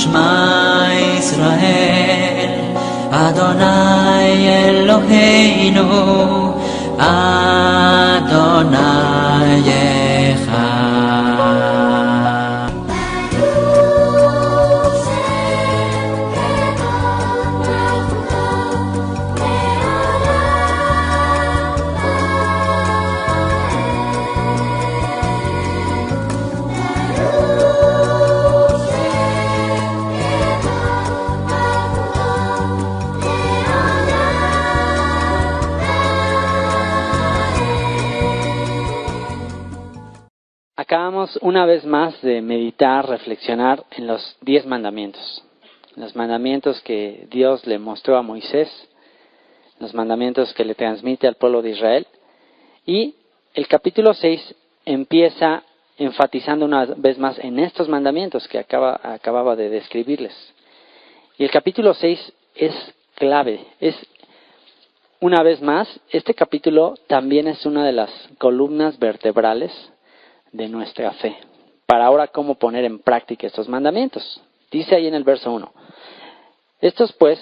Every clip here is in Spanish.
Shema Israel, Adonai Eloheinu, Adonai Echad. Acabamos una vez más de meditar, reflexionar en los 10 mandamientos. Los mandamientos que Dios le mostró a Moisés, los mandamientos que le transmite al pueblo de Israel. Y el capítulo 6 empieza enfatizando una vez más en estos mandamientos que acababa de describirles. Y el capítulo 6 es clave. Una vez más, este capítulo también es una de las columnas vertebrales de nuestra fe. Para ahora, ¿cómo poner en práctica estos mandamientos? Dice ahí en el verso 1. Estos pues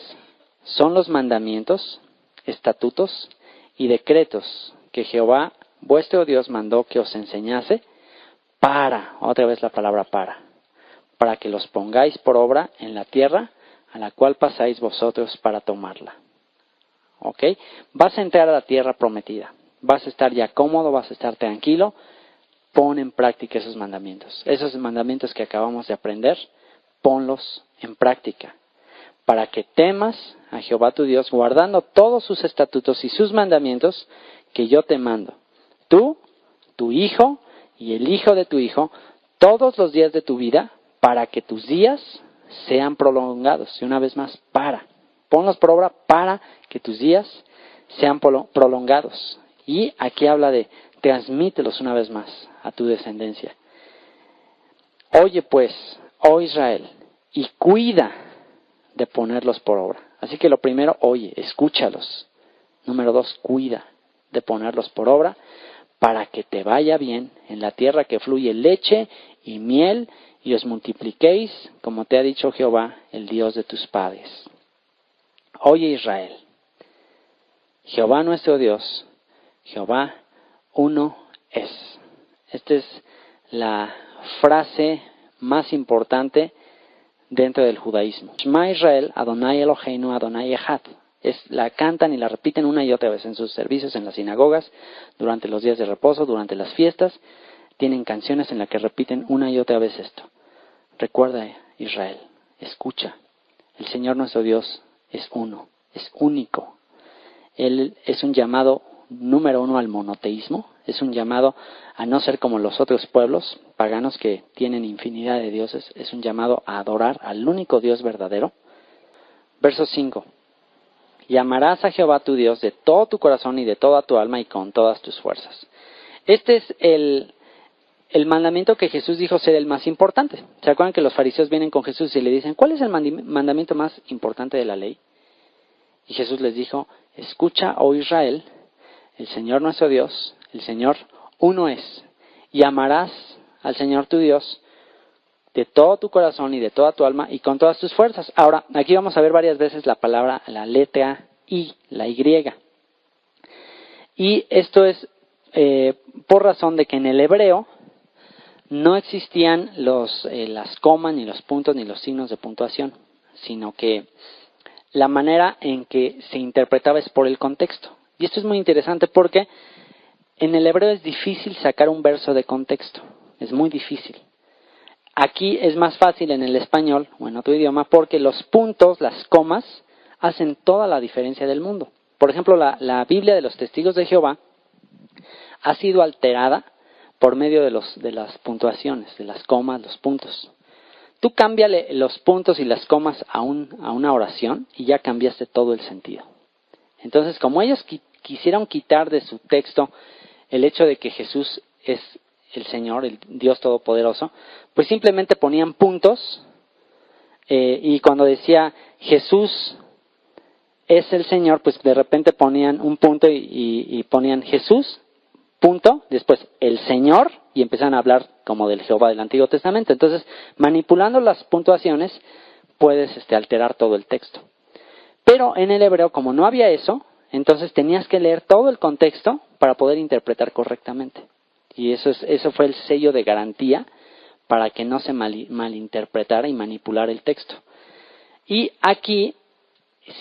son los mandamientos, estatutos y decretos que Jehová vuestro Dios mandó que os enseñase otra vez la palabra para que los pongáis por obra en la tierra a la cual pasáis vosotros para tomarla. ¿Ok? Vas a entrar a la tierra prometida. Vas a estar ya cómodo, vas a estar tranquilo. Pon en práctica esos mandamientos. Esos mandamientos que acabamos de aprender, ponlos en práctica. Para que temas a Jehová tu Dios, guardando todos sus estatutos y sus mandamientos que yo te mando. Tú, tu hijo y el hijo de tu hijo, todos los días de tu vida, para que tus días sean prolongados. Y una vez más, ponlos por obra para que tus días sean prolongados. Y aquí habla de transmítelos una vez más a tu descendencia. Oye pues, oh Israel, y cuida de ponerlos por obra. Así que lo primero, oye, escúchalos. Número 2, cuida de ponerlos por obra para que te vaya bien en la tierra que fluye leche y miel y os multipliquéis, como te ha dicho Jehová, el Dios de tus padres. Oye Israel, Jehová nuestro Dios, Jehová uno es. Esta es la frase más importante dentro del judaísmo. Shema Israel, Adonai Eloheinu, Adonai Echad. La cantan y la repiten una y otra vez en sus servicios en las sinagogas, durante los días de reposo, durante las fiestas. Tienen canciones en las que repiten una y otra vez esto. Recuerda, Israel, escucha. El Señor nuestro Dios es uno, es único. Él es un llamado número 1 al monoteísmo, es un llamado a no ser como los otros pueblos paganos que tienen infinidad de dioses, es un llamado a adorar al único Dios verdadero. Verso 5. Y amarás a Jehová tu Dios de todo tu corazón y de toda tu alma y con todas tus fuerzas. Este es el mandamiento que Jesús dijo ser el más importante. ¿Se acuerdan que los fariseos vienen con Jesús y le dicen, ¿cuál es el mandamiento más importante de la ley? Y Jesús les dijo, escucha, oh Israel, el Señor nuestro Dios, el Señor uno es, y amarás al Señor tu Dios de todo tu corazón y de toda tu alma y con todas tus fuerzas. Ahora, aquí vamos a ver varias veces la palabra, la letra I, la Y. Y esto es por razón de que en el hebreo no existían las comas, ni los puntos, ni los signos de puntuación, sino que la manera en que se interpretaba es por el contexto. Y esto es muy interesante porque en el hebreo es difícil sacar un verso de contexto. Es muy difícil. Aquí es más fácil en el español o en otro idioma porque los puntos, las comas, hacen toda la diferencia del mundo. Por ejemplo, la Biblia de los Testigos de Jehová ha sido alterada por medio de las puntuaciones, de las comas, los puntos. Tú cámbiale los puntos y las comas a una oración y ya cambiaste todo el sentido. Entonces, como ellos quisieron quitar de su texto el hecho de que Jesús es el Señor, el Dios Todopoderoso, pues simplemente ponían puntos y cuando decía Jesús es el Señor, pues de repente ponían un punto y ponían Jesús, punto, después el Señor y empezaron a hablar como del Jehová del Antiguo Testamento. Entonces, manipulando las puntuaciones, puedes alterar todo el texto. Pero en el hebreo, como no había eso, entonces tenías que leer todo el contexto para poder interpretar correctamente. Y eso fue el sello de garantía para que no se malinterpretara y manipulara el texto. Y aquí,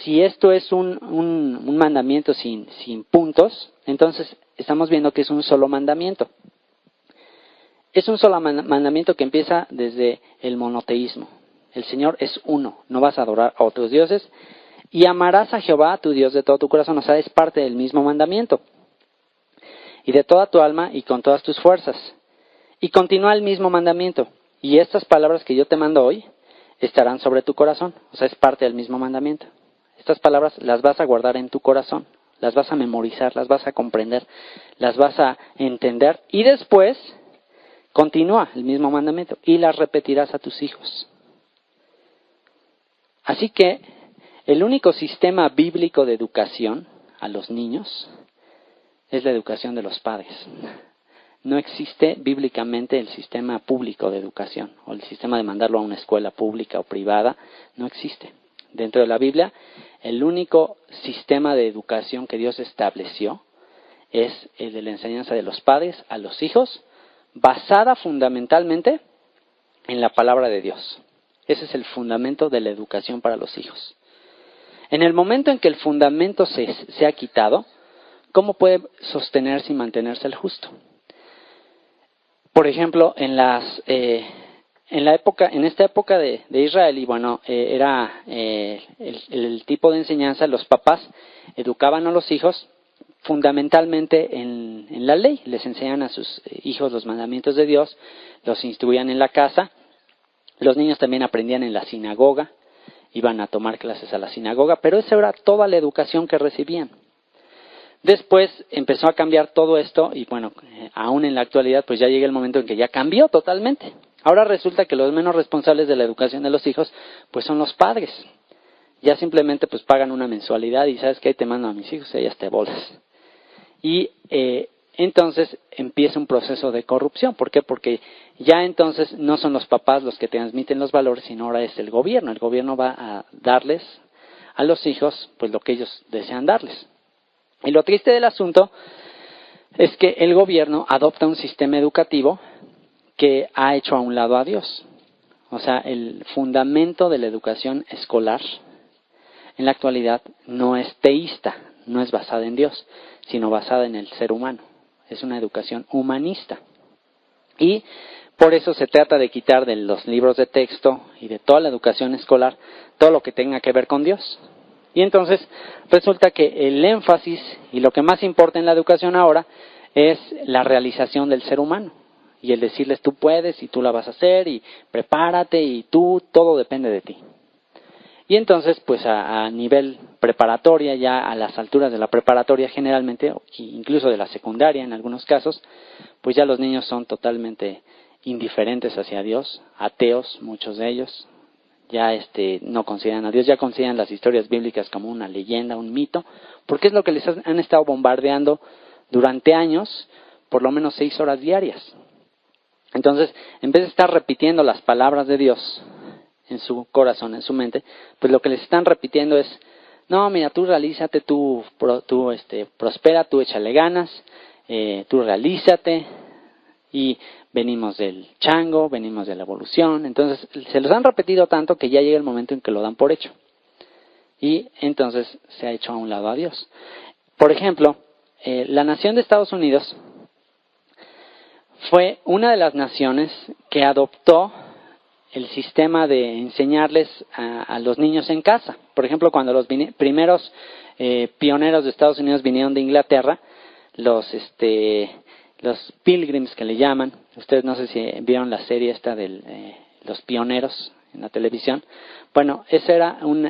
si esto es un mandamiento sin puntos, entonces estamos viendo que es un solo mandamiento. Es un solo mandamiento que empieza desde el monoteísmo. El Señor es uno, no vas a adorar a otros dioses. Y amarás a Jehová, tu Dios, de todo tu corazón. O sea, es parte del mismo mandamiento. Y de toda tu alma y con todas tus fuerzas. Y continúa el mismo mandamiento. Y estas palabras que yo te mando hoy estarán sobre tu corazón. O sea, es parte del mismo mandamiento. Estas palabras las vas a guardar en tu corazón. Las vas a memorizar, las vas a comprender, las vas a entender. Y después continúa el mismo mandamiento. Y las repetirás a tus hijos. Así que el único sistema bíblico de educación a los niños es la educación de los padres. No existe bíblicamente el sistema público de educación o el sistema de mandarlo a una escuela pública o privada. No existe. Dentro de la Biblia, el único sistema de educación que Dios estableció es el de la enseñanza de los padres a los hijos, basada fundamentalmente en la palabra de Dios. Ese es el fundamento de la educación para los hijos. En el momento en que el fundamento se ha quitado, ¿cómo puede sostenerse y mantenerse el justo? Por ejemplo, en esta época de Israel, y bueno, era el tipo de enseñanza, los papás educaban a los hijos fundamentalmente en la ley. Les enseñan a sus hijos los mandamientos de Dios, los instruían en la casa. Los niños también aprendían en la sinagoga, iban a tomar clases a la sinagoga, pero esa era toda la educación que recibían. Después empezó a cambiar todo esto y bueno, aún en la actualidad pues ya llega el momento en que ya cambió totalmente. Ahora resulta que los menos responsables de la educación de los hijos pues son los padres. Ya simplemente pues pagan una mensualidad y sabes que ahí te mando a mis hijos y ellas te bolas. Y entonces empieza un proceso de corrupción. ¿Por qué? Porque ya entonces no son los papás los que transmiten los valores, sino ahora es el gobierno. El gobierno va a darles a los hijos pues lo que ellos desean darles. Y lo triste del asunto es que el gobierno adopta un sistema educativo que ha hecho a un lado a Dios. O sea, el fundamento de la educación escolar en la actualidad no es teísta, no es basada en Dios, sino basada en el ser humano. Es una educación humanista. Y por eso se trata de quitar de los libros de texto y de toda la educación escolar todo lo que tenga que ver con Dios. Y entonces resulta que el énfasis y lo que más importa en la educación ahora es la realización del ser humano. Y el decirles tú puedes y tú la vas a hacer y prepárate y todo depende de ti. Y entonces pues a nivel preparatoria, ya a las alturas de la preparatoria generalmente, incluso de la secundaria en algunos casos, pues ya los niños son totalmente indiferentes hacia Dios, ateos muchos de ellos. Ya no consideran a Dios, ya consideran las historias bíblicas como una leyenda, un mito, porque es lo que les han estado bombardeando durante años, por lo menos 6 horas diarias. Entonces, en vez de estar repitiendo las palabras de Dios en su corazón, en su mente, pues lo que les están repitiendo es, no, mira, tú realízate, tú prospera, tú échale ganas, tú realízate. Y venimos del chango, venimos de la evolución. Entonces se los han repetido tanto que ya llega el momento en que lo dan por hecho. Y entonces se ha hecho a un lado a Dios. Por ejemplo, la nación de Estados Unidos fue una de las naciones que adoptó el sistema de enseñarles a los niños en casa. Por ejemplo, cuando los primeros pioneros de Estados Unidos vinieron de Inglaterra, los Pilgrims que le llaman, ustedes no sé si vieron la serie esta de los pioneros en la televisión. Bueno, ese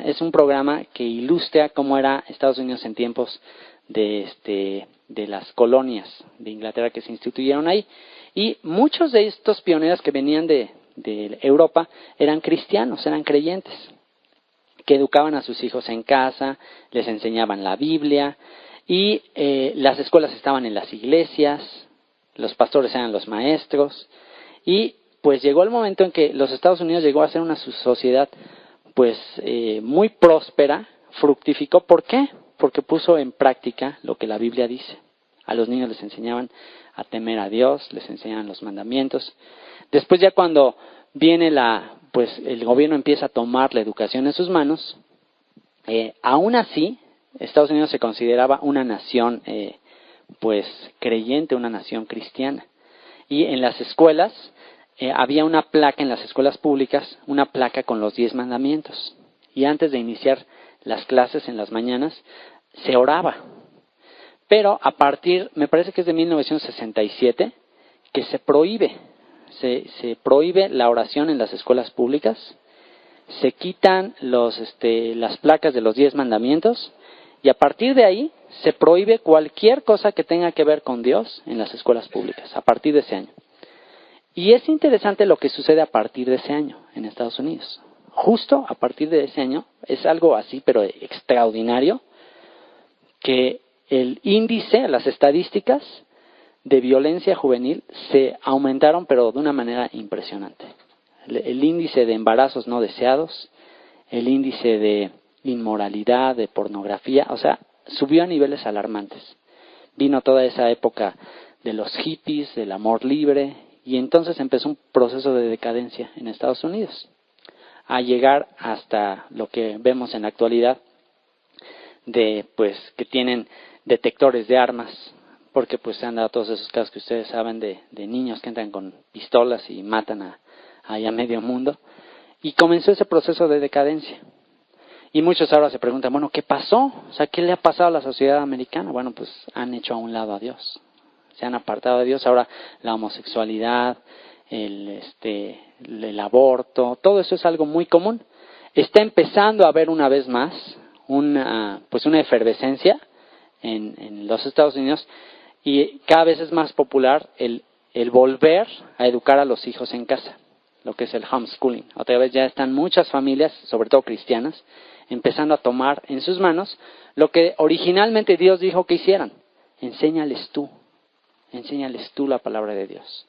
es un programa que ilustra cómo era Estados Unidos en tiempos de las colonias de Inglaterra que se instituyeron ahí. Y muchos de estos pioneros que venían de Europa eran cristianos, eran creyentes, que educaban a sus hijos en casa, les enseñaban la Biblia y las escuelas estaban en las iglesias. Los pastores eran los maestros y pues llegó el momento en que los Estados Unidos llegó a ser una sociedad muy próspera, fructificó. ¿Por qué? Porque puso en práctica lo que la Biblia dice. A los niños les enseñaban a temer a Dios, les enseñaban los mandamientos. Después ya cuando viene el gobierno empieza a tomar la educación en sus manos, aún así, Estados Unidos se consideraba una nación creyente, una nación cristiana. Y en las escuelas, había una placa en las escuelas públicas, una placa con los 10 mandamientos. Y antes de iniciar las clases en las mañanas, se oraba. Pero me parece que es de 1967, que se prohíbe la oración en las escuelas públicas, se quitan las placas de los 10 mandamientos, y a partir de ahí se prohíbe cualquier cosa que tenga que ver con Dios en las escuelas públicas, a partir de ese año. Y es interesante lo que sucede a partir de ese año en Estados Unidos. Justo a partir de ese año, es algo así, pero extraordinario, que el índice, las estadísticas de violencia juvenil se aumentaron, pero de una manera impresionante. El índice de embarazos no deseados, el índice de inmoralidad, de pornografía, subió a niveles alarmantes. Vino toda esa época de los hippies, del amor libre, y entonces empezó un proceso de decadencia en Estados Unidos, a llegar hasta lo que vemos en la actualidad, que tienen detectores de armas, porque se han dado todos esos casos que ustedes saben de niños que entran con pistolas y matan a medio mundo, y comenzó ese proceso de decadencia. Y muchos ahora se preguntan, bueno, ¿qué pasó? ¿Qué le ha pasado a la sociedad americana? Bueno, han hecho a un lado a Dios, se han apartado de Dios. Ahora la homosexualidad, el aborto, todo eso es algo muy común. Está empezando a haber una vez más una efervescencia en los Estados Unidos, y cada vez es más popular el volver a educar a los hijos en casa, lo que es el homeschooling. Otra vez ya están muchas familias, sobre todo cristianas, empezando a tomar en sus manos lo que originalmente Dios dijo que hicieran. Enséñales tú la palabra de Dios.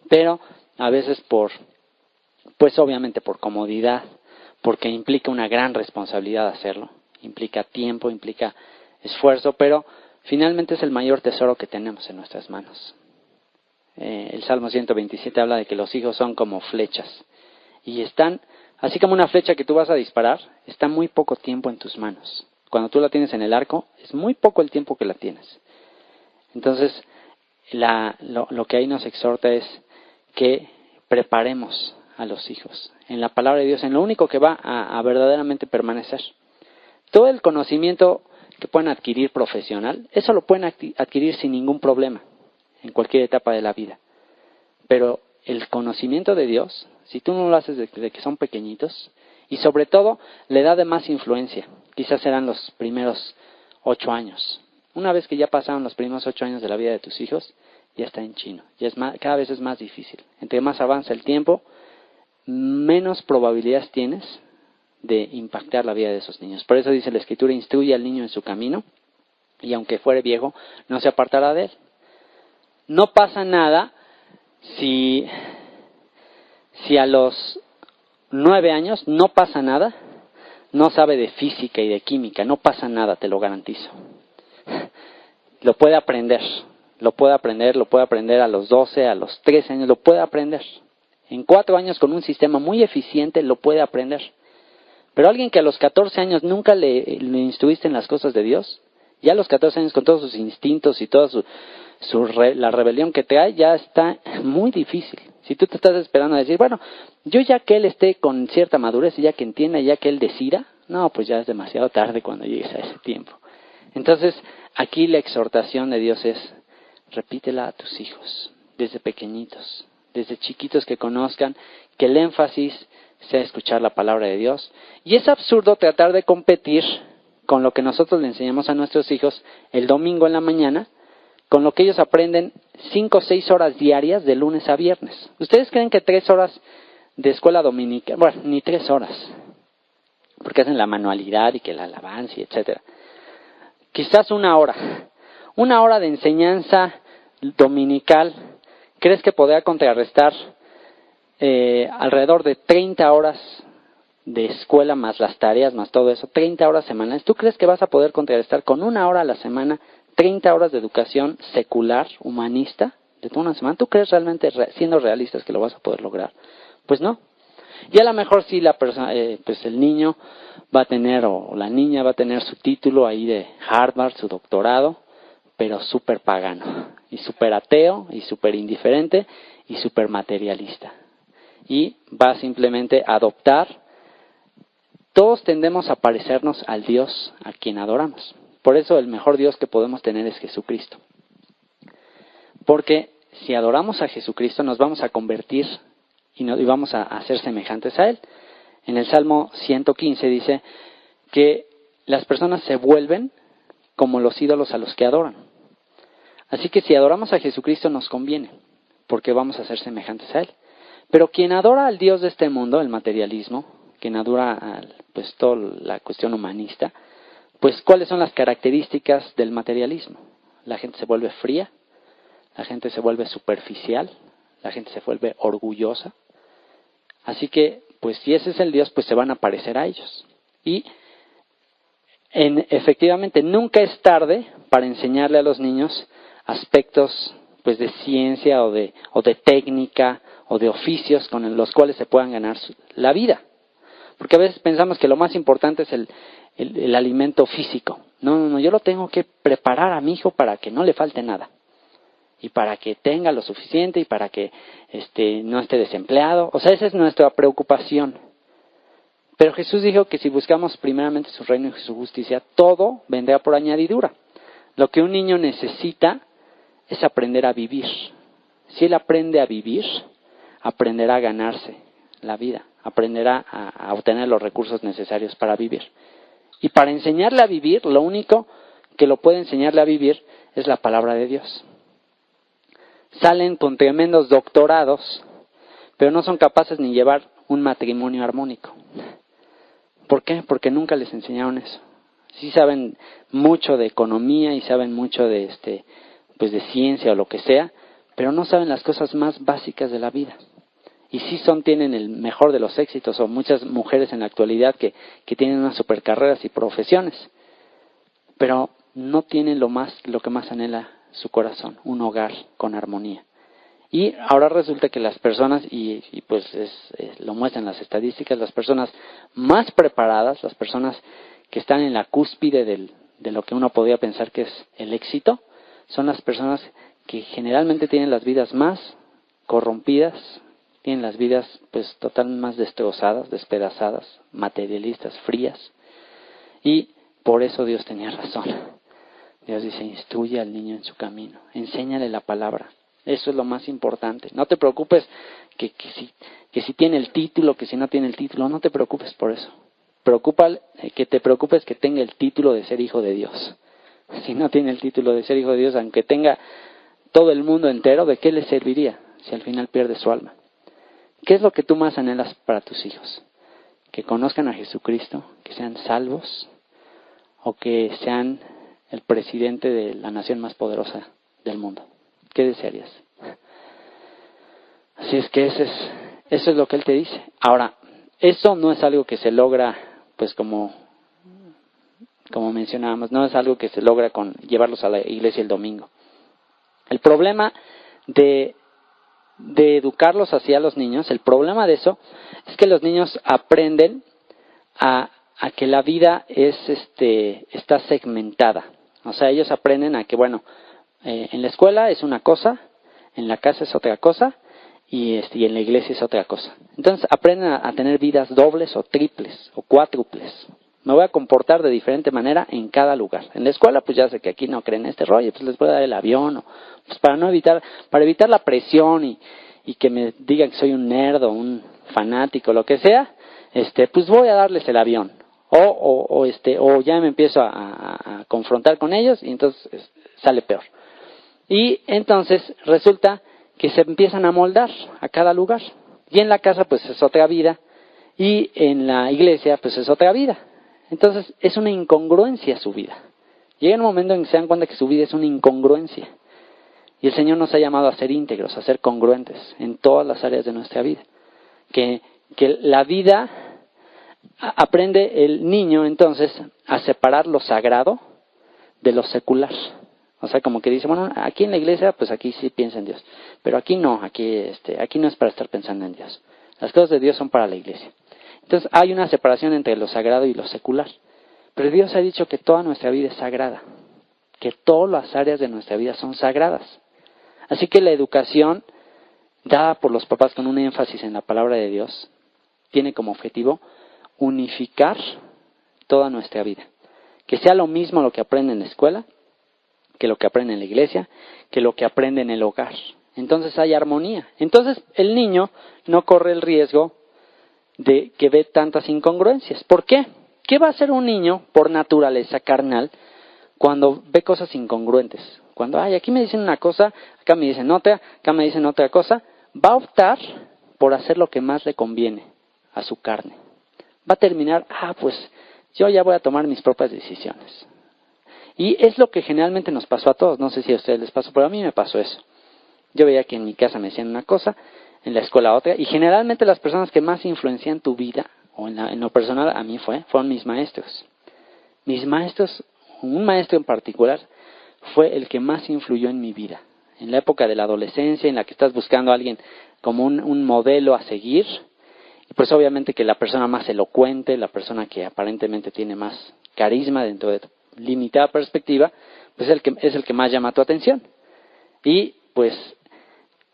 Pero a veces obviamente por comodidad, porque implica una gran responsabilidad hacerlo, implica tiempo, implica esfuerzo, pero finalmente es el mayor tesoro que tenemos en nuestras manos. El Salmo 127 habla de que los hijos son como flechas, y están, así como una flecha que tú vas a disparar, está muy poco tiempo en tus manos. Cuando tú la tienes en el arco, es muy poco el tiempo que la tienes. Entonces, lo que ahí nos exhorta es que preparemos a los hijos en la palabra de Dios, en lo único que va a verdaderamente permanecer. Todo el conocimiento que pueden adquirir profesional, eso lo pueden adquirir sin ningún problema en cualquier etapa de la vida. Pero el conocimiento de Dios, si tú no lo haces desde que son pequeñitos, y sobre todo la edad de más influencia, quizás serán los primeros 8 años. Una vez que ya pasaron los primeros 8 años de la vida de tus hijos, ya está en chino. Cada vez es más difícil. Entre más avanza el tiempo, menos probabilidades tienes de impactar la vida de esos niños. Por eso dice la Escritura, instruye al niño en su camino, y aunque fuere viejo, no se apartará de él. No pasa nada si a los 9 años, no pasa nada, no sabe de física y de química, no pasa nada, te lo garantizo. Lo puede aprender a los 12, a los 13 años, lo puede aprender. En 4 años, con un sistema muy eficiente, lo puede aprender. Pero alguien que a los 14 años nunca le instruiste en las cosas de Dios, ya a los 14 años con todos sus instintos y toda la rebelión que trae, ya está muy difícil. Si tú te estás esperando a decir, bueno, yo ya que él esté con cierta madurez y ya que entienda, ya que él decida, no, pues ya es demasiado tarde cuando llegues a ese tiempo. Entonces, aquí la exhortación de Dios es, repítela a tus hijos, desde pequeñitos, desde chiquitos, que conozcan, que el énfasis sea escuchar la palabra de Dios. Y es absurdo tratar de competir con lo que nosotros le enseñamos a nuestros hijos el domingo en la mañana, con lo que ellos aprenden 5 o 6 horas diarias de lunes a viernes. ¿Ustedes creen que 3 horas de escuela dominical, bueno, ni 3 horas, porque hacen la manualidad y que la alabanza y etcétera? Quizás 1 hora de enseñanza dominical, ¿crees que podrá contrarrestar alrededor de 30 horas de escuela más las tareas, más todo eso, 30 horas semanales, ¿tú crees que vas a poder contrarrestar con 1 hora a la semana 30 horas de educación secular, humanista, de toda una semana? ¿Tú crees realmente, siendo realistas, que lo vas a poder lograr? Pues no. Y a lo mejor sí la persona, pues el niño va a tener, o la niña va a tener su título ahí de Harvard, su doctorado, pero súper pagano, y súper ateo, y súper indiferente, y súper materialista. Y va simplemente a adoptar. Todos tendemos a parecernos al Dios a quien adoramos. Por eso el mejor Dios que podemos tener es Jesucristo. Porque si adoramos a Jesucristo nos vamos a convertir y vamos a ser semejantes a Él. En el Salmo 115 dice que las personas se vuelven como los ídolos a los que adoran. Así que si adoramos a Jesucristo nos conviene, porque vamos a ser semejantes a Él. Pero quien adora al Dios de este mundo, el materialismo, quien adora pues toda la cuestión humanista, pues ¿cuáles son las características del materialismo? La gente se vuelve fría, la gente se vuelve superficial, la gente se vuelve orgullosa. Así que, pues si ese es el Dios, pues se van a parecer a ellos. Y efectivamente nunca es tarde para enseñarle a los niños aspectos pues de ciencia o de técnica o de oficios con los cuales se puedan ganar la vida. Porque a veces pensamos que lo más importante es el alimento físico. No, yo lo tengo que preparar a mi hijo para que no le falte nada. Y para que tenga lo suficiente y para que no esté desempleado. O sea, esa es nuestra preocupación. Pero Jesús dijo que si buscamos primeramente su reino y su justicia, todo vendrá por añadidura. Lo que un niño necesita es aprender a vivir. Si él aprende a vivir, aprenderá a ganarse la vida, aprenderá a obtener los recursos necesarios para vivir. Y para enseñarle a vivir, lo único que lo puede enseñarle a vivir es la palabra de Dios. Salen con tremendos doctorados, pero no son capaces ni llevar un matrimonio armónico. ¿Por qué? Porque nunca les enseñaron eso. Sí saben mucho de economía y saben mucho de pues de ciencia o lo que sea, pero no saben las cosas más básicas de la vida. Y sí tienen el mejor de los éxitos, o muchas mujeres en la actualidad que tienen unas supercarreras y profesiones, pero no tienen lo que más anhela su corazón, un hogar con armonía. Y ahora resulta que las personas, y pues lo muestran las estadísticas, las personas más preparadas, las personas que están en la cúspide de lo que uno podría pensar que es el éxito, son las personas que generalmente tienen las vidas más corrompidas, tienen las vidas pues totalmente más destrozadas, despedazadas, materialistas, frías. Y por eso Dios tenía razón. Dios dice, instruye al niño en su camino, enséñale la palabra. Eso es lo más importante. No te preocupes que si tiene el título, que si no tiene el título, no te preocupes por eso. Que te preocupes que tenga el título de ser hijo de Dios. Si no tiene el título de ser hijo de Dios, aunque tenga todo el mundo entero, ¿de qué le serviría si al final pierde su alma? ¿Qué es lo que tú más anhelas para tus hijos? ¿Que conozcan a Jesucristo? ¿Que sean salvos? ¿O que sean el presidente de la nación más poderosa del mundo? ¿Qué desearías? Así es que eso es lo que Él te dice. Ahora, eso no es algo que se logra, pues como mencionábamos, no es algo que se logra con llevarlos a la iglesia el domingo. El problema de educarlos hacia los niños, el problema de eso es que los niños aprenden a que la vida está segmentada. O sea, ellos aprenden a que, en la escuela es una cosa, en la casa es otra cosa, y en la iglesia es otra cosa. Entonces aprenden a tener vidas dobles o triples o cuádruples. Me voy a comportar de diferente manera en cada lugar. En la escuela, pues ya sé que aquí no creen este rollo, pues les voy a dar el avión, o pues para evitar la presión y que me digan que soy un nerd o un fanático, lo que sea, pues voy a darles el avión. O ya me empiezo a confrontar con ellos y entonces sale peor. Y entonces resulta que se empiezan a moldar a cada lugar. Y en la casa pues es otra vida y en la iglesia pues es otra vida. Entonces es una incongruencia su vida. Llega un momento en que se dan cuenta que su vida es una incongruencia. Y el Señor nos ha llamado a ser íntegros, a ser congruentes en todas las áreas de nuestra vida. Que la vida aprende el niño entonces a separar lo sagrado de lo secular. O sea, como que dice, bueno, aquí en la iglesia, pues aquí sí piensa en Dios. Pero aquí no, aquí no es para estar pensando en Dios. Las cosas de Dios son para la iglesia. Entonces hay una separación entre lo sagrado y lo secular. Pero Dios ha dicho que toda nuestra vida es sagrada. Que todas las áreas de nuestra vida son sagradas. Así que la educación dada por los papás con un énfasis en la palabra de Dios tiene como objetivo unificar toda nuestra vida. Que sea lo mismo lo que aprende en la escuela, que lo que aprende en la iglesia, que lo que aprende en el hogar. Entonces hay armonía. Entonces el niño no corre el riesgo de que ve tantas incongruencias. ¿Por qué? ¿Qué va a hacer un niño por naturaleza carnal cuando ve cosas incongruentes? Cuando, aquí me dicen una cosa, acá me dicen otra, acá me dicen otra cosa, va a optar por hacer lo que más le conviene a su carne. Va a terminar, pues yo ya voy a tomar mis propias decisiones. Y es lo que generalmente nos pasó a todos. No sé si a ustedes les pasó, pero a mí me pasó eso. Yo veía que en mi casa me decían una cosa, en la escuela otra, y generalmente las personas que más influencian tu vida, o en lo personal a mí fueron mis maestros. Mis maestros, un maestro en particular, fue el que más influyó en mi vida. En la época de la adolescencia, en la que estás buscando a alguien como un modelo a seguir, y pues obviamente que la persona más elocuente, la persona que aparentemente tiene más carisma dentro de tu limitada perspectiva, pues es el que más llama tu atención. Y pues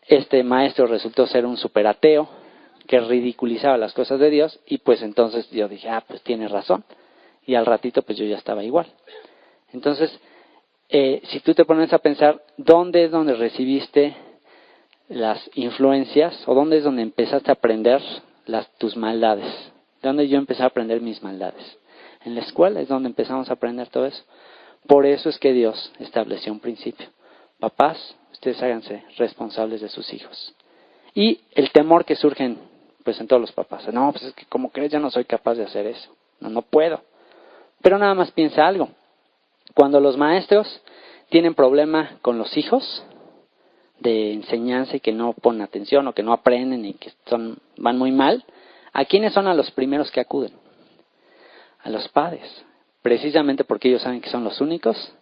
este maestro resultó ser un super ateo que ridiculizaba las cosas de Dios, y pues entonces yo dije, pues tiene razón. Y al ratito pues yo ya estaba igual. Entonces, si tú te pones a pensar, ¿dónde es donde recibiste las influencias? ¿O dónde es donde empezaste a aprender tus maldades? ¿Dónde yo empecé a aprender mis maldades? En la escuela es donde empezamos a aprender todo eso. Por eso es que Dios estableció un principio. Papás, ustedes háganse responsables de sus hijos. Y el temor que surge pues en todos los papás. No, pues es que como crees, ya no soy capaz de hacer eso. No puedo. Pero nada más piensa algo. Cuando los maestros tienen problema con los hijos de enseñanza y que no ponen atención o que no aprenden y que van muy mal, ¿a quiénes son a los primeros que acuden? A los padres, precisamente porque ellos saben que son los únicos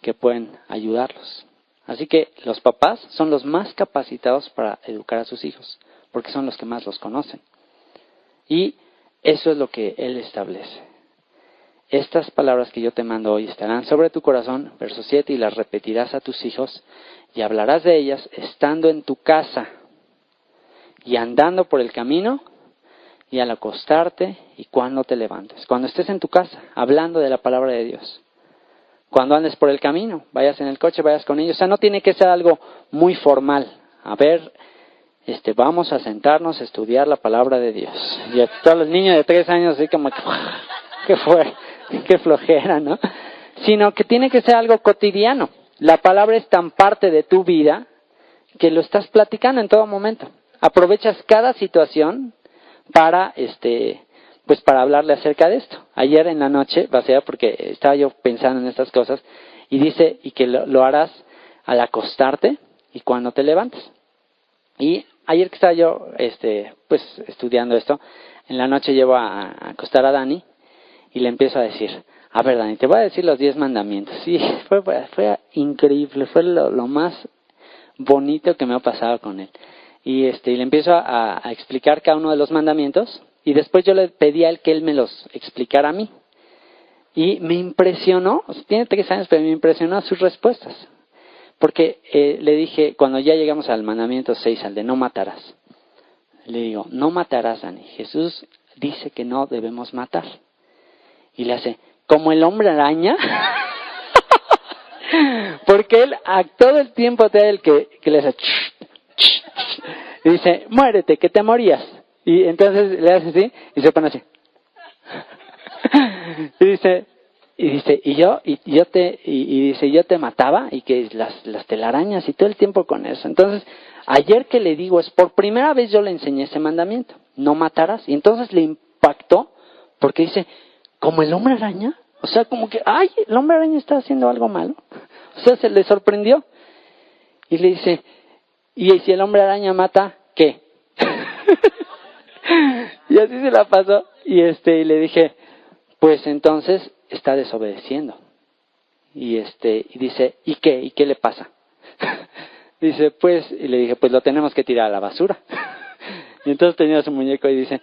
que pueden ayudarlos. Así que los papás son los más capacitados para educar a sus hijos, porque son los que más los conocen. Y eso es lo que Él establece. Estas palabras que yo te mando hoy estarán sobre tu corazón, verso 7, y las repetirás a tus hijos, y hablarás de ellas estando en tu casa, y andando por el camino, y al acostarte, y cuando te levantes. Cuando estés en tu casa, hablando de la palabra de Dios. Cuando andes por el camino, vayas en el coche, vayas con ellos. O sea, no tiene que ser algo muy formal. A ver, vamos a sentarnos a estudiar la palabra de Dios. Y a todos los niños de 3 años así como que, ¿qué fue? Qué flojera, ¿no? Sino que tiene que ser algo cotidiano. La palabra es tan parte de tu vida que lo estás platicando en todo momento. Aprovechas cada situación para, pues para hablarle acerca de esto. Ayer en la noche, porque estaba yo pensando en estas cosas, y dice, y que lo harás al acostarte y cuando te levantes. Y ayer que estaba yo, pues estudiando esto, en la noche llevo a acostar a Dani, y le empiezo a decir, a ver Dani, te voy a decir los 10 mandamientos. Sí, fue increíble, fue lo más bonito que me ha pasado con él. Y le empiezo a explicar cada uno de los mandamientos, y después yo le pedí a él que él me los explicara a mí. Y me impresionó, tiene 3 años, pero me impresionó sus respuestas. Porque le dije, cuando ya llegamos al mandamiento 6, al de no matarás, le digo, no matarás, Dani. Jesús dice que no debemos matar. Y le hace, como el hombre araña, porque él a todo el tiempo te da el que le hace, y dice, muérete, que te morías. Y entonces le hace así, y se pone así. Y dice, yo te mataba, y que las telarañas y todo el tiempo con eso. Entonces, ayer que le digo, es por primera vez yo le enseñé ese mandamiento, no matarás. Y entonces le impactó, porque dice, ¿como el hombre araña? O sea, como que, el hombre araña está haciendo algo malo. O sea, se le sorprendió. Y le dice, ¿y si el hombre araña mata, qué? Y Y así se la pasó. Y le dije, pues entonces está desobedeciendo. Y dice, ¿y qué? ¿Y qué le pasa? Dice, pues, y le dije, pues lo tenemos que tirar a la basura. Y entonces tenía su muñeco y dice,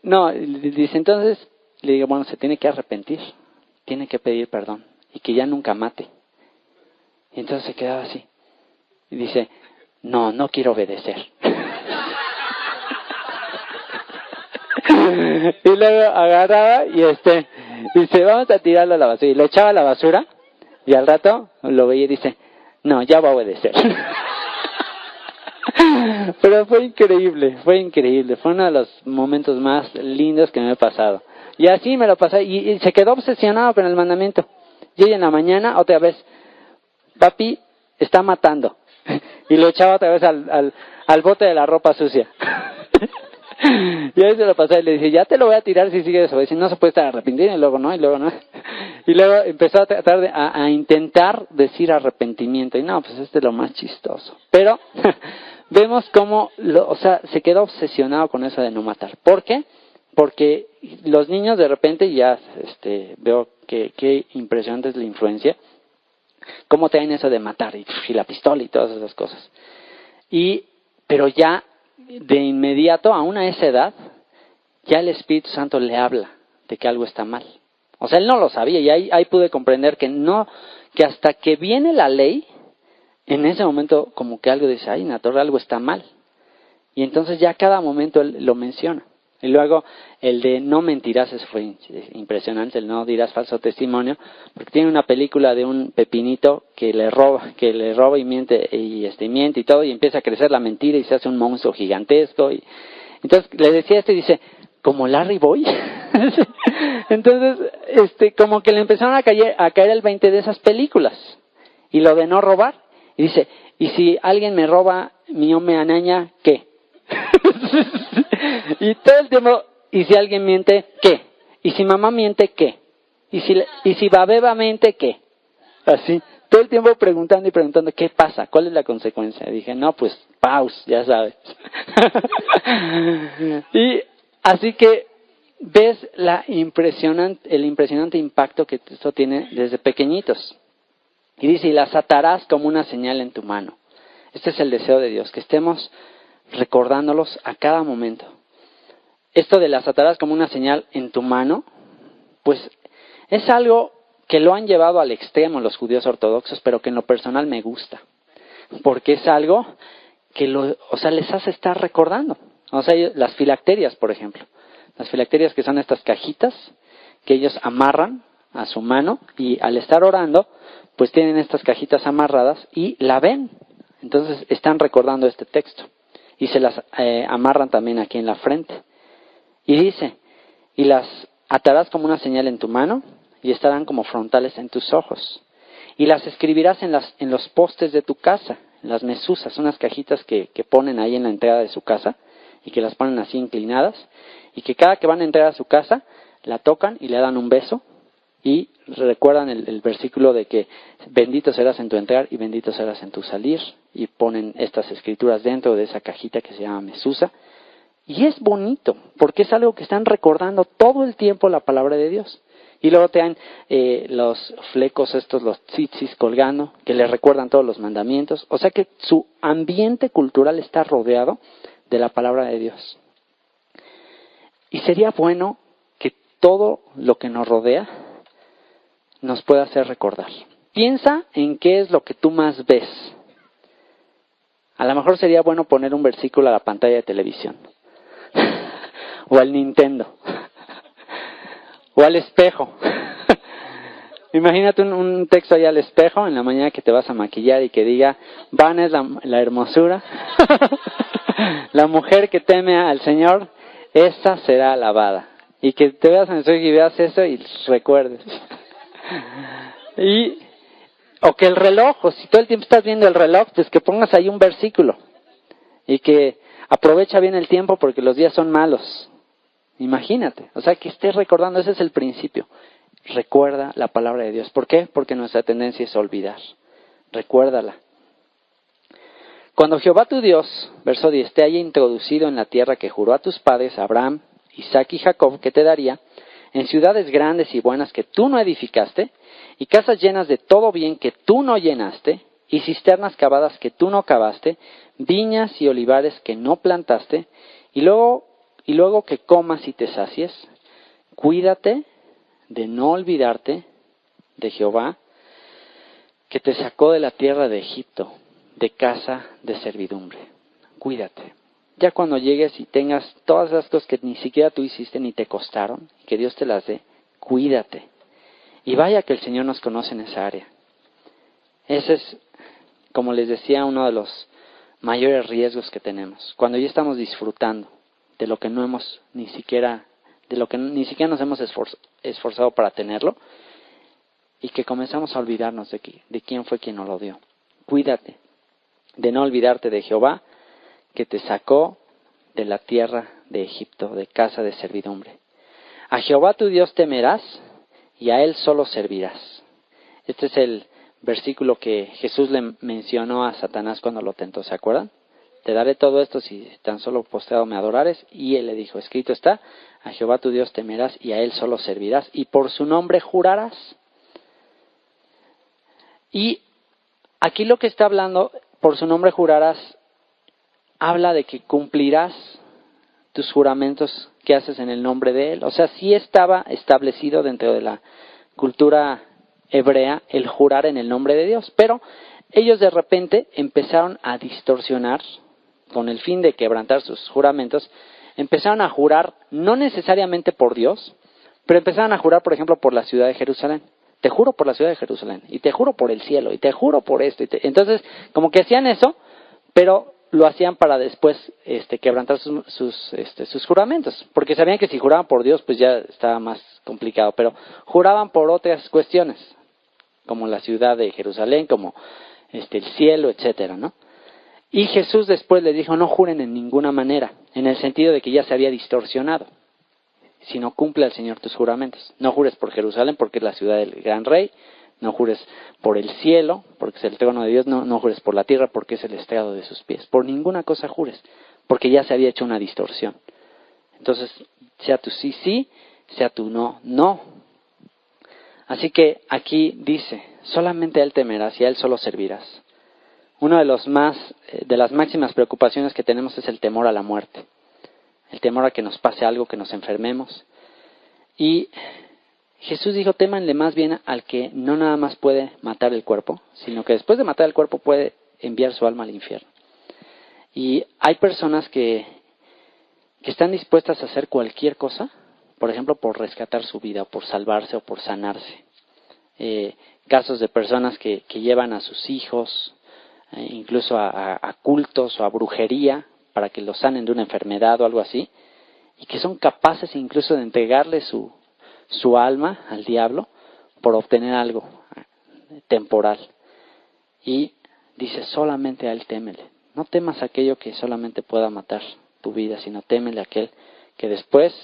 no, dice, entonces, le digo, bueno, se tiene que arrepentir, tiene que pedir perdón y que ya nunca mate. Y entonces se quedaba así. Y dice, no quiero obedecer. Y luego agarraba y dice, vamos a tirarlo a la basura. Y lo echaba a la basura y al rato lo veía y dice, no, ya va a obedecer. Pero fue increíble. Fue uno de los momentos más lindos que me he pasado. Y así me lo pasé y se quedó obsesionado con el mandamiento. Y hoy en la mañana, otra vez, papi está matando. Y lo echaba otra vez al bote de la ropa sucia. Y ahí se lo pasé y le dije, ya te lo voy a tirar si sigues desobedeciendo. No se puede estar arrepentido y luego no. Y luego empezó a tratar a intentar decir arrepentimiento. Y no, pues es lo más chistoso. Pero vemos cómo, se quedó obsesionado con eso de no matar. ¿Por qué? Porque los niños de repente ya veo que impresionante es la influencia. Cómo traen eso de matar y la pistola y todas esas cosas. Pero ya de inmediato, aún a esa edad, ya el Espíritu Santo le habla de que algo está mal. O sea, él no lo sabía y ahí pude comprender que hasta que viene la ley, en ese momento como que algo dice, ay, natural, algo está mal. Y entonces ya cada momento él lo menciona. Y luego el de no mentirás, eso fue impresionante, el no dirás falso testimonio, porque tiene una película de un pepinito que le roba y miente y todo, y empieza a crecer la mentira y se hace un monstruo gigantesco. Y entonces le decía dice, ¿como Larry Boy? Entonces, como que le empezaron a caer el 20 de esas películas. Y lo de no robar. Y dice, ¿y si alguien me roba mi me anaña, qué? Y todo el tiempo, ¿y si alguien miente, qué? ¿Y si mamá miente, qué? ¿Y si Babeba miente, qué? Así, todo el tiempo preguntando y preguntando, ¿qué pasa? ¿Cuál es la consecuencia? Y dije, no, pues, pause, ya sabes. Y así que ves el impresionante impacto que esto tiene desde pequeñitos. Y dice, y las atarás como una señal en tu mano. Este es el deseo de Dios, que estemos recordándolos a cada momento. Esto de las atarás como una señal en tu mano, pues es algo que lo han llevado al extremo los judíos ortodoxos, pero que en lo personal me gusta. Porque es algo que les hace estar recordando. O sea, las filacterias, por ejemplo. Las filacterias, que son estas cajitas que ellos amarran a su mano y al estar orando, pues tienen estas cajitas amarradas y la ven. Entonces están recordando este texto. Y se las amarran también aquí en la frente. Y dice, y las atarás como una señal en tu mano y estarán como frontales en tus ojos. Y las escribirás en los postes de tu casa, en las mesuzas, unas cajitas que ponen ahí en la entrada de su casa y que las ponen así inclinadas. Y que cada que van a entrar a su casa, la tocan y le dan un beso. Y recuerdan el versículo de que bendito serás en tu entrar y bendito serás en tu salir. Y ponen estas escrituras dentro de esa cajita que se llama mesusa. Y es bonito, porque es algo que están recordando todo el tiempo la palabra de Dios. Y luego te dan los flecos los tzitzis colgando, que les recuerdan todos los mandamientos. O sea que su ambiente cultural está rodeado de la palabra de Dios. Y sería bueno que todo lo que nos rodea nos pueda hacer recordar. Piensa en qué es lo que tú más ves. A lo mejor sería bueno poner un versículo a la pantalla de televisión. O al Nintendo. O al espejo. Imagínate un texto ahí al espejo en la mañana que te vas a maquillar y que diga, vana es la hermosura. La mujer que teme al Señor, esa será alabada. Y que te veas en el espejo y veas eso y recuerdes. O que el reloj, o si todo el tiempo estás viendo el reloj, pues que pongas ahí un versículo. Y que aprovecha bien el tiempo porque los días son malos. Imagínate, o sea, que estés recordando, ese es el principio. Recuerda la palabra de Dios. ¿Por qué? Porque nuestra tendencia es olvidar. Recuérdala. Cuando Jehová tu Dios, verso 10, te haya introducido en la tierra que juró a tus padres, Abraham, Isaac y Jacob, que te daría, en ciudades grandes y buenas que tú no edificaste, y casas llenas de todo bien que tú no llenaste, y cisternas cavadas que tú no cavaste, viñas y olivares que no plantaste, y luego que comas y te sacies, cuídate de no olvidarte de Jehová, que te sacó de la tierra de Egipto, de casa de servidumbre. Cuídate. Ya cuando llegues y tengas todas las cosas que ni siquiera tú hiciste ni te costaron, que Dios te las dé, cuídate. Y vaya que el Señor nos conoce en esa área. Ese es, como les decía, uno de los mayores riesgos que tenemos. Cuando ya estamos disfrutando de lo que no hemos ni siquiera nos hemos esforzado para tenerlo, y que comenzamos a olvidarnos de quién fue quien nos lo dio. Cuídate de no olvidarte de Jehová, que te sacó de la tierra de Egipto, de casa de servidumbre. A Jehová tu Dios temerás, y a Él solo servirás. Este es el versículo que Jesús le mencionó a Satanás cuando lo tentó, ¿se acuerdan? Te daré todo esto si tan solo postrado me adorares. Y Él le dijo, escrito está, a Jehová tu Dios temerás, y a Él solo servirás, y por su nombre jurarás. Y aquí lo que está hablando, por su nombre jurarás, habla de que cumplirás tus juramentos que haces en el nombre de Él. O sea, sí estaba establecido dentro de la cultura hebrea el jurar en el nombre de Dios, pero ellos de repente empezaron a distorsionar, con el fin de quebrantar sus juramentos, empezaron a jurar no necesariamente por Dios, pero empezaron a jurar, por ejemplo, por la ciudad de Jerusalén. Te juro por la ciudad de Jerusalén, y te juro por el cielo, y te juro por esto. Entonces, como que hacían eso, pero lo hacían para después quebrantar sus juramentos, porque sabían que si juraban por Dios, pues ya estaba más complicado, pero juraban por otras cuestiones, como la ciudad de Jerusalén, como el cielo, etcétera, ¿no? Y Jesús después les dijo, no juren en ninguna manera, en el sentido de que ya se había distorsionado, sino cumple al Señor tus juramentos. No jures por Jerusalén, porque es la ciudad del gran rey. No jures por el cielo, porque es el trono de Dios. No jures por la tierra, porque es el estrado de sus pies. Por ninguna cosa jures, porque ya se había hecho una distorsión. Entonces, sea tu sí, sí, sea tu no, no. Así que aquí dice, solamente a Él temerás y a Él solo servirás. Una de las máximas preocupaciones que tenemos es el temor a la muerte. El temor a que nos pase algo, que nos enfermemos. Y Jesús dijo, témanle más bien al que no nada más puede matar el cuerpo, sino que después de matar el cuerpo puede enviar su alma al infierno. Y hay personas que están dispuestas a hacer cualquier cosa, por ejemplo, por rescatar su vida, o por salvarse, o por sanarse. Casos de personas que llevan a sus hijos, incluso a cultos o a brujería, para que los sanen de una enfermedad o algo así, y que son capaces incluso de entregarle su alma al diablo por obtener algo temporal. Y dice, solamente a Él témele. No temas aquello que solamente pueda matar tu vida, sino témele a aquel que después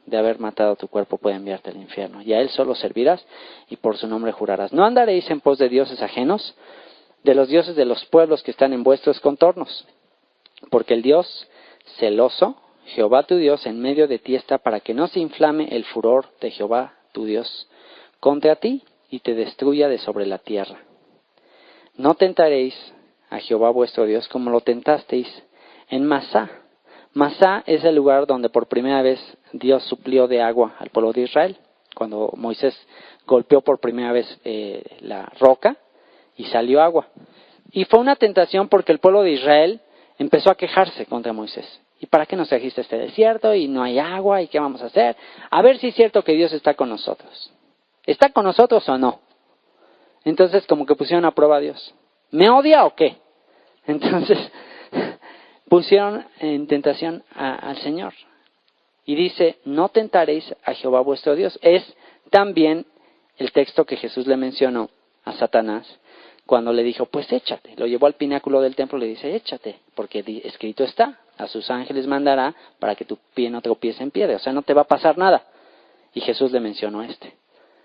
de haber matado tu cuerpo puede enviarte al infierno. Y a Él solo servirás y por su nombre jurarás. No andaréis en pos de dioses ajenos, de los dioses de los pueblos que están en vuestros contornos. Porque el Dios celoso, Jehová tu Dios, en medio de ti está, para que no se inflame el furor de Jehová tu Dios contra ti y te destruya de sobre la tierra. No tentaréis a Jehová vuestro Dios como lo tentasteis en Masá. Masá es el lugar donde por primera vez Dios suplió de agua al pueblo de Israel, cuando Moisés golpeó por primera vez la roca y salió agua. Y fue una tentación porque el pueblo de Israel empezó a quejarse contra Moisés. ¿Y para qué nos trajiste a este desierto? Y no hay agua, ¿y qué vamos a hacer? A ver si es cierto que Dios está con nosotros. ¿Está con nosotros o no? Entonces como que pusieron a prueba a Dios. ¿Me odia o qué? Entonces pusieron en tentación al Señor. Y dice, no tentaréis a Jehová vuestro Dios. Es también el texto que Jesús le mencionó a Satanás cuando le dijo, pues échate. Lo llevó al pináculo del templo y le dice, échate, porque escrito está, a sus ángeles mandará para que tu pie no tropiece en piedra. O sea, no te va a pasar nada. Y Jesús le mencionó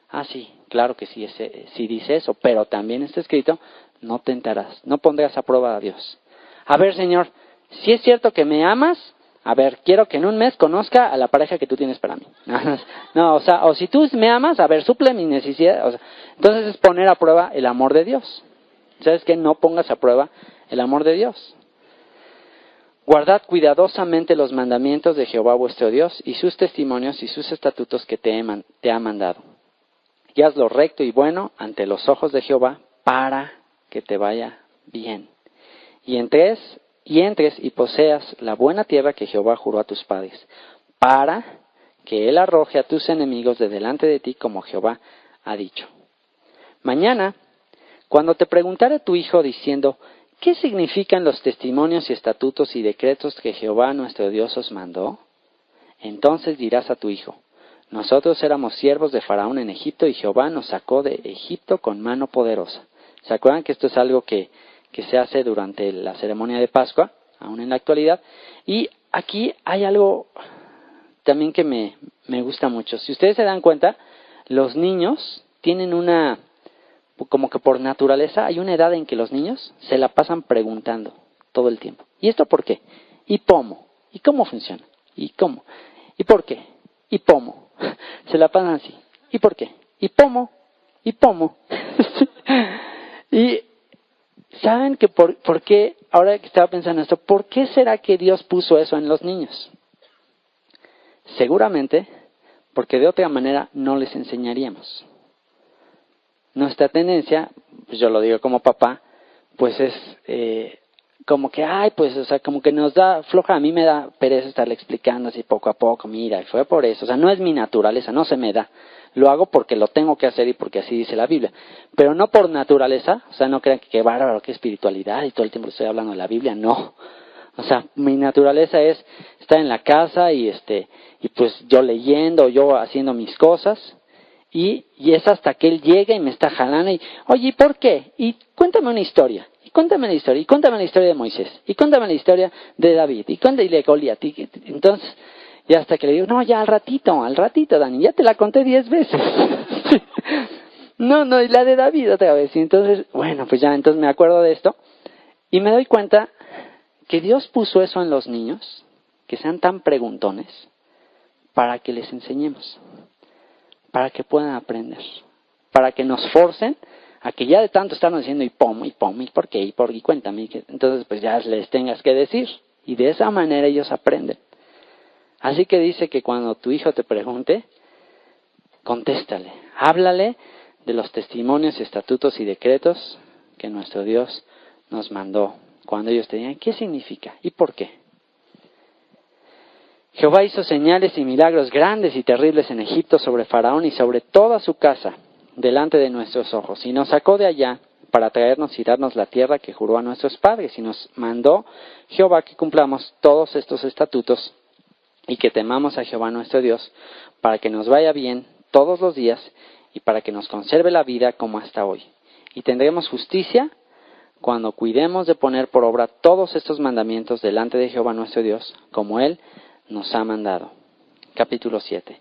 Ah, sí, claro que sí, sí dice eso, pero también está escrito, no tentarás, no pondrás a prueba a Dios. a ver, Señor, si es cierto que me amas, a ver, quiero que en un mes conozca a la pareja que tú tienes para mí. No, o si tú me amas, a ver, suple mi necesidad. Entonces es poner a prueba el amor de Dios. ¿Sabes qué? No pongas a prueba el amor de Dios. Guardad cuidadosamente los mandamientos de Jehová vuestro Dios y sus testimonios y sus estatutos que te ha mandado. Y haz lo recto y bueno ante los ojos de Jehová para que te vaya bien. Y entres y poseas la buena tierra que Jehová juró a tus padres, para que Él arroje a tus enemigos de delante de ti como Jehová ha dicho. Mañana, cuando te preguntare tu hijo diciendo, ¿qué significan los testimonios y estatutos y decretos que Jehová nuestro Dios os mandó? Entonces dirás a tu hijo, nosotros éramos siervos de Faraón en Egipto y Jehová nos sacó de Egipto con mano poderosa. ¿Se acuerdan que esto es algo que se hace durante la ceremonia de Pascua, aún en la actualidad? Y aquí hay algo también que me gusta mucho. Si ustedes se dan cuenta, los niños tienen como que por naturaleza, hay una edad en que los niños se la pasan preguntando todo el tiempo. ¿Y esto por qué? ¿Y cómo? ¿Y cómo funciona? ¿Y cómo? ¿Y por qué? ¿Y cómo? Se la pasan así. ¿Y por qué? ¿Y cómo? ¿Y cómo? Y ¿saben que por qué, ahora que estaba pensando esto, por qué será que Dios puso eso en los niños? Seguramente porque de otra manera no les enseñaríamos. Nuestra tendencia, pues yo lo digo como papá, pues es como que, como que nos da floja, a mí me da pereza estarle explicando así poco a poco, mira, y fue por eso, no es mi naturaleza, no se me da, lo hago porque lo tengo que hacer y porque así dice la Biblia, pero no por naturaleza, no crean que qué bárbaro, qué espiritualidad y todo el tiempo estoy hablando de la Biblia, no, mi naturaleza es estar en la casa y pues yo leyendo, yo haciendo mis cosas. Y es hasta que él llega y me está jalando y, oye, ¿y por qué? Y cuéntame una historia, y cuéntame la historia, y cuéntame la historia de Moisés, y cuéntame la historia de David, y de Goliat. Entonces, ya hasta que le digo, no, ya al ratito, Dani, ya te la conté 10 veces. No, y la de David otra vez. Y entonces, bueno, pues ya, entonces me acuerdo de esto, y me doy cuenta que Dios puso eso en los niños, que sean tan preguntones, para que les enseñemos. Para que puedan aprender, para que nos forcen a que ya de tanto estarnos diciendo y por qué, y cuéntame, entonces pues ya les tengas que decir, y de esa manera ellos aprenden. Así que dice que cuando tu hijo te pregunte, contéstale, háblale de los testimonios, estatutos y decretos que nuestro Dios nos mandó, cuando ellos te digan, ¿qué significa? ¿Y por qué? Jehová hizo señales y milagros grandes y terribles en Egipto sobre Faraón y sobre toda su casa, delante de nuestros ojos. Y nos sacó de allá para traernos y darnos la tierra que juró a nuestros padres. Y nos mandó Jehová que cumplamos todos estos estatutos y que temamos a Jehová nuestro Dios, para que nos vaya bien todos los días y para que nos conserve la vida como hasta hoy. Y tendremos justicia cuando cuidemos de poner por obra todos estos mandamientos delante de Jehová nuestro Dios, como Él nos ha mandado. Capítulo 7.